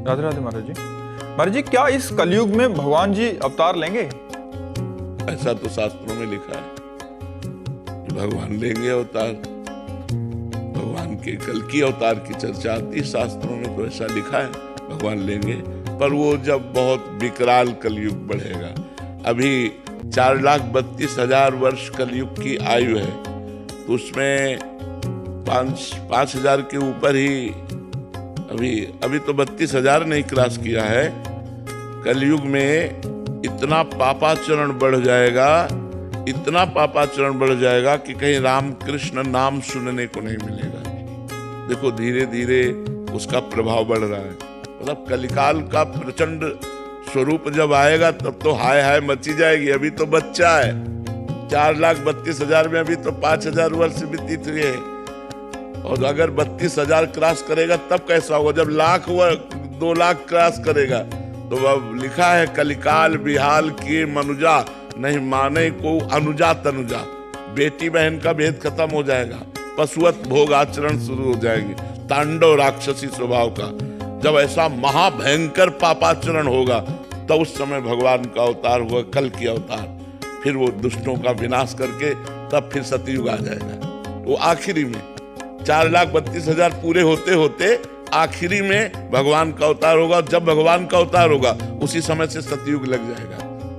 राधे राधे महाराज जी। महाराज जी, क्या इस कलयुग में भगवान जी अवतार लेंगे? ऐसा तो शास्त्रों में लिखा है कि भगवान लेंगे अवतार। भगवान के कल की अवतार की चर्चा आती है शास्त्रों में, तो ऐसा लिखा है भगवान लेंगे। पर वो जब बहुत विकराल कलयुग बढ़ेगा। अभी 4,32,000 वर्ष कलयुग की आयु है, तो उसमें 5,000 के ऊपर ही अभी तो 32,000 नहीं क्रॉस किया है। कलयुग में इतना पापाचरण बढ़ जाएगा, इतना पापाचरण बढ़ जाएगा कि कहीं राम कृष्ण नाम सुनने को नहीं मिलेगा। देखो धीरे धीरे उसका प्रभाव बढ़ रहा है। मतलब कलिकाल का प्रचंड स्वरूप जब आएगा तब तो हाय हाय मची जाएगी। अभी तो बच्चा है, 4,32,000 में अभी तो 5,000 वर्ष व्यतीत हुए हैं, और अगर 32,000 क्रॉस करेगा तब कैसा होगा जब लाख व 2 लाख क्रॉस करेगा। तो अब लिखा है कलिकाल बिहाल किए मनुजा, नहीं माने को अनुजा तनुजा। बेटी बहन का भेद खत्म हो जाएगा, पशुवत भोग आचरण शुरू हो जाएंगे, तांडव राक्षसी स्वभाव का। जब ऐसा महाभयंकर पापाचरण होगा तो उस समय भगवान का अवतार हुआ, कल की अवतार। फिर वो दुष्टों का विनाश करके तब फिर सतयुग आ जाएगा। वो आखिरी में 4,32,000 पूरे होते होते आखिरी में भगवान का अवतार होगा। जब भगवान का अवतार होगा उसी समय से सतयुग लग जाएगा,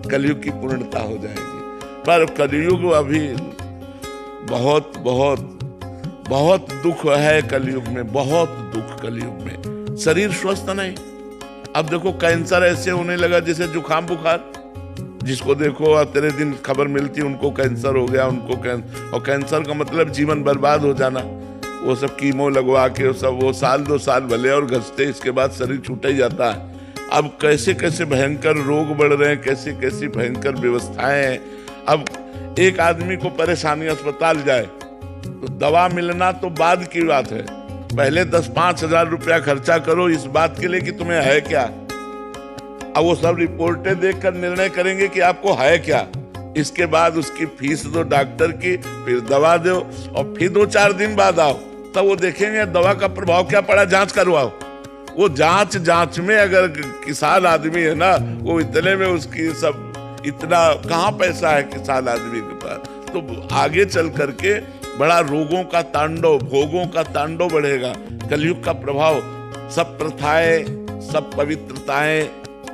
कलयुग की पूर्णता हो जाएगी। पर कलयुग अभी बहुत बहुत बहुत दुख है कलयुग में, बहुत दुख कलयुग में। शरीर स्वस्थ नहीं। अब देखो कैंसर ऐसे होने लगा जैसे जुकाम बुखार। जिसको देखो तेरे दिन खबर मिलती उनको कैंसर हो गया, और कैंसर का मतलब जीवन बर्बाद हो जाना। वो सब कीमो लगवा के वो 1-2 साल भले और घसते, इसके बाद शरीर छूट ही जाता है। अब कैसे कैसे भयंकर रोग बढ़ रहे हैं, कैसे कैसी भयंकर व्यवस्थाएं हैं। अब एक आदमी को परेशानी, अस्पताल जाए तो दवा मिलना तो बाद की बात है, पहले 10-5 हजार रुपया खर्चा करो इस बात के लिए कि तुम्हें है क्या। अब वो सब रिपोर्टें देखकर निर्णय करेंगे कि आपको है क्या। इसके बाद उसकी फीस दो डॉक्टर की, फिर दवा दो, और फिर 2-4 दिन बाद आओ, तब वो देखेंगे दवा का प्रभाव क्या पड़ा, जांच करवाओ। वो जांच में अगर किसान आदमी है ना, वो इतने में उसकी सब इतना कहाँ पैसा है किसान आदमी के पास। तो आगे चल करके बड़ा रोगों का तांडव, भोगों का तांडव बढ़ेगा। कलयुग का प्रभाव, सब प्रथाएं, सब पवित्रताएं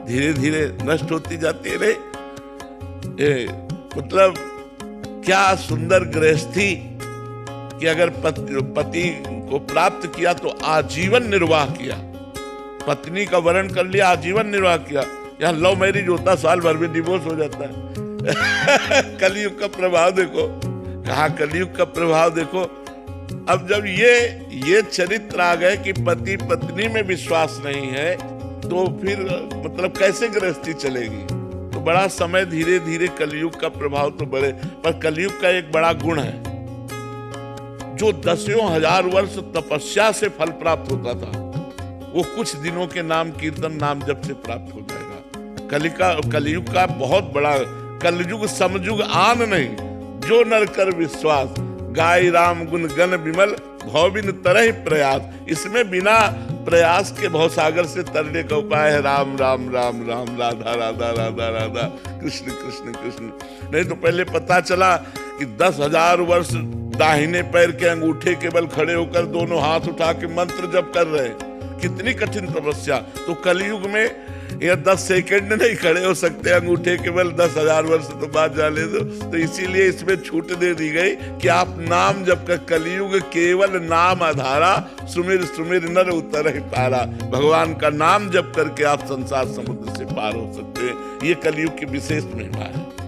धीरे धीरे नष्ट होती जाती है। मतलब क्या सुंदर गृहस्थी कि अगर पति को प्राप्त किया तो आजीवन निर्वाह किया, पत्नी का वरण कर लिया, आजीवन निर्वाह किया। यहाँ लव मैरिज होता साल भर में डिवोर्स हो जाता है। कलयुग का प्रभाव देखो, कहा कलयुग का प्रभाव देखो। अब जब ये चरित्र आ गए कि पति पत्नी में विश्वास नहीं है, तो फिर मतलब कैसे गृहस्थी चलेगी। तो बड़ा समय धीरे धीरे कलयुग का प्रभाव तो बढ़े। पर कलयुग का एक बड़ा गुण है, जो 10,000 वर्ष तपस्या से फल प्राप्त होता था, वो कुछ दिनों के नाम कीर्तन नाम जप से प्राप्त हो जाएगा। कलयुग का बहुत बड़ा, कलयुग समयुग आन नहीं, जो नर कर विश्वास, गाय राम गुण गण विमल, भवबिन तरह प्रयास। इसमें बिना प्रयास के भवसागर से तरने का उपाय है राम राम राम राम, राधा राधा राधा राधा, कृष्ण कृष्ण कृष्ण। नहीं तो पहले पता चला कि 10,000 वर्ष दाहिने पैर के अंगूठे के बल खड़े होकर दोनों हाथ उठा के मंत्र जप कर रहे हैं। कितनी कठिन तपस्या। तो कलयुग में ये 10 सेकंड नहीं खड़े हो सकते अंगूठे के बल, 10,000 वर्ष तो बाद जाने दो। तो इसीलिए इसमें छूट दे दी गई कि आप नाम जप कर, कलयुग केवल नाम आधारा, सुमिर सुमिर नर उतर पारा। भगवान का नाम जप करके आप संसार समुद्र से पार हो सकते हैं। ये कलयुग की विशेष महिमा है।